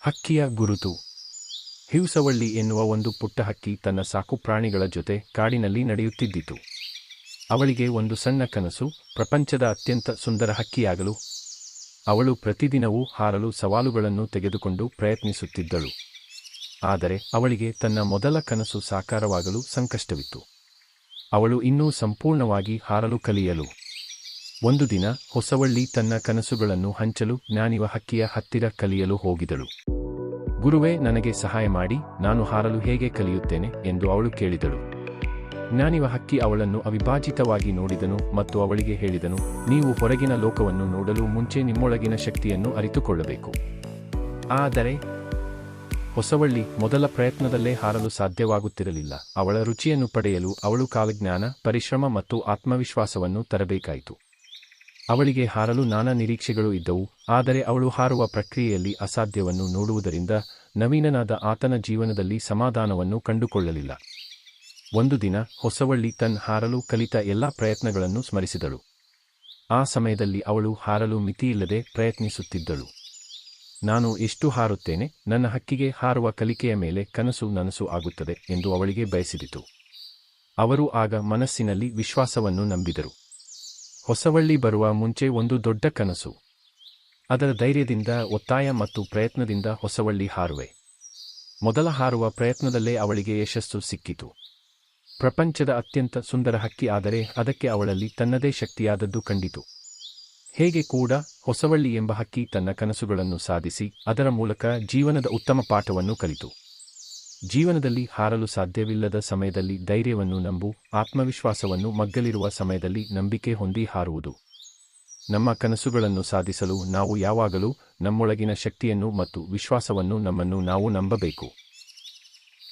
ಹಕ್ಕಿಯ ಗುರುತು. ಹಿউಸವಳ್ಳಿ ಎನ್ನುವ ಒಂದು ಪುಟ್ಟ ಹಕ್ಕಿ ತನ್ನ ಸಾಕುಪ್ರಾಣಿಗಳ ಜೊತೆ ಕಾಡಿನಲ್ಲಿ ನಡೆಯುತ್ತಿದ್ದಿತು. ಅವಳಿಗೆ ಒಂದು ಸಣ್ಣ ಕನಸು, ಪ್ರಪಂಚದ ಅತ್ಯಂತ ಸುಂದರ ಹಕ್ಕಿಯಾಗಲು. ಅವಳು ಪ್ರತಿದಿನವೂ ಹಾರಲು ಸವಾಲುಗಳನ್ನು ತೆಗೆದುಕೊಂಡು ಪ್ರಯತ್ನಿಸುತ್ತಿದ್ದಳು. ಆದರೆ ಅವಳಿಗೆ ತನ್ನ ಮೊದಲ ಕನಸು ಸಾಕಾರವಾಗಲು ಸಂಕಷ್ಟವಿತ್ತು. ಅವಳು ಇನ್ನೂ ಸಂಪೂರ್ಣವಾಗಿ ಹಾರಲು ಕಲಿಯಲು. ಒಂದು ದಿನ ಹೊಸವಳ್ಳಿ ತನ್ನ ಕನಸುಗಳನ್ನು ಹಂಚಲು ಜ್ಞಾನಿವ ಹಕ್ಕಿಯ ಹತ್ತಿರ ಕಲಿಯಲು ಹೋಗಿದಳು. ಗುರುವೇ, ನನಗೆ ಸಹಾಯ ಮಾಡಿ, ನಾನು ಹಾರಲು ಹೇಗೆ ಕಲಿಯುತ್ತೇನೆ ಎಂದು ಅವಳು ಕೇಳಿದಳು. ಜ್ಞಾನಿವ ಹಕ್ಕಿ ಅವಳನ್ನು ಅವಿಭಾಜಿತವಾಗಿ ನೋಡಿದನು ಮತ್ತು ಅವಳಿಗೆ ಹೇಳಿದನು, ನೀವು ಹೊರಗಿನ ಲೋಕವನ್ನು ನೋಡಲು ಮುಂಚೆ ನಿಮ್ಮೊಳಗಿನ ಶಕ್ತಿಯನ್ನು ಅರಿತುಕೊಳ್ಳಬೇಕು. ಆದರೆ ಹೊಸವಳ್ಳಿ ಮೊದಲ ಪ್ರಯತ್ನದಲ್ಲೇ ಹಾರಲು ಸಾಧ್ಯವಾಗುತ್ತಿರಲಿಲ್ಲ. ಅವಳ ರುಚಿಯನ್ನು ಪಡೆಯಲು ಅವಳು ಕಾಲಜ್ಞಾನ, ಪರಿಶ್ರಮ ಮತ್ತು ಆತ್ಮವಿಶ್ವಾಸವನ್ನು ತರಬೇಕಾಯಿತು. ಅವಳಿಗೆ ಹಾರಲು ನಾನಾ ನಿರೀಕ್ಷೆಗಳು ಇದ್ದವು, ಆದರೆ ಅವಳು ಹಾರುವ ಪ್ರಕ್ರಿಯೆಯಲ್ಲಿ ಅಸಾಧ್ಯವನ್ನು ನೋಡುವುದರಿಂದ ನವೀನನಾದ ಆತನ ಜೀವನದಲ್ಲಿ ಸಮಾಧಾನವನ್ನು ಕಂಡುಕೊಳ್ಳಲಿಲ್ಲ. ಒಂದು ದಿನ ಹೊಸವಳ್ಳಿ ತನ್ನ ಹಾರಲು ಕಲಿತ ಎಲ್ಲಾ ಪ್ರಯತ್ನಗಳನ್ನು ಸ್ಮರಿಸಿದಳು. ಆ ಸಮಯದಲ್ಲಿ ಅವಳು ಹಾರಲು ಮಿತಿಯಿಲ್ಲದೆ ಪ್ರಯತ್ನಿಸುತ್ತಿದ್ದಳು. ನಾನು ಎಷ್ಟು ಹಾರುತ್ತೇನೆ, ನನ್ನ ಹಕ್ಕಿಗೆ ಹಾರುವ ಕಲಿಕೆಯ ಮೇಲೆ ಕನಸು ನನಸು ಆಗುತ್ತದೆ ಎಂದು ಅವಳಿಗೆ ಬಯಸಿದಿತು. ಅವರು ಆಗ ಮನಸ್ಸಿನಲ್ಲಿ ವಿಶ್ವಾಸವನ್ನು ನಂಬಿದರು. ಹೊಸವಳ್ಳಿ ಬರುವ ಮುಂಚೆ ಒಂದು ದೊಡ್ಡ ಕನಸು. ಅದರ ಧೈರ್ಯದಿಂದ, ಒತ್ತಾಯ ಮತ್ತು ಪ್ರಯತ್ನದಿಂದ ಹೊಸವಳ್ಳಿ ಹಾರುವೆ. ಮೊದಲ ಹಾರುವ ಪ್ರಯತ್ನದಲ್ಲೇ ಅವಳಿಗೆ ಯಶಸ್ಸು ಸಿಕ್ಕಿತು. ಪ್ರಪಂಚದ ಅತ್ಯಂತ ಸುಂದರ ಹಕ್ಕಿ, ಆದರೆ ಅದಕ್ಕೆ ಅವಳಲ್ಲಿ ತನ್ನದೇ ಶಕ್ತಿಯಾದದ್ದು ಕಂಡಿತು. ಹೇಗೆ ಕೂಡ ಹೊಸವಳ್ಳಿ ಎಂಬ ಹಕ್ಕಿ ತನ್ನ ಕನಸುಗಳನ್ನು ಸಾಧಿಸಿ ಅದರ ಮೂಲಕ ಜೀವನದ ಉತ್ತಮ ಪಾಠವನ್ನು ಕಲಿತು. ಜೀವನದಲ್ಲಿ ಹಾರಲು ಸಾಧ್ಯವಿಲ್ಲದ ಸಮಯದಲ್ಲಿ ಧೈರ್ಯವನ್ನು ನಂಬು, ಆತ್ಮವಿಶ್ವಾಸವನ್ನು ಮಗ್ಗಲಿರುವ ಸಮಯದಲ್ಲಿ ನಂಬಿಕೆ ಹೊಂದಿ ಹಾರುವುದು. ನಮ್ಮ ಕನಸುಗಳನ್ನು ಸಾಧಿಸಲು ನಾವು ಯಾವಾಗಲೂ ನಮ್ಮೊಳಗಿನ ಶಕ್ತಿಯನ್ನು ಮತ್ತು ವಿಶ್ವಾಸವನ್ನು ನಮ್ಮನ್ನು ನಾವು ನಂಬಬೇಕು.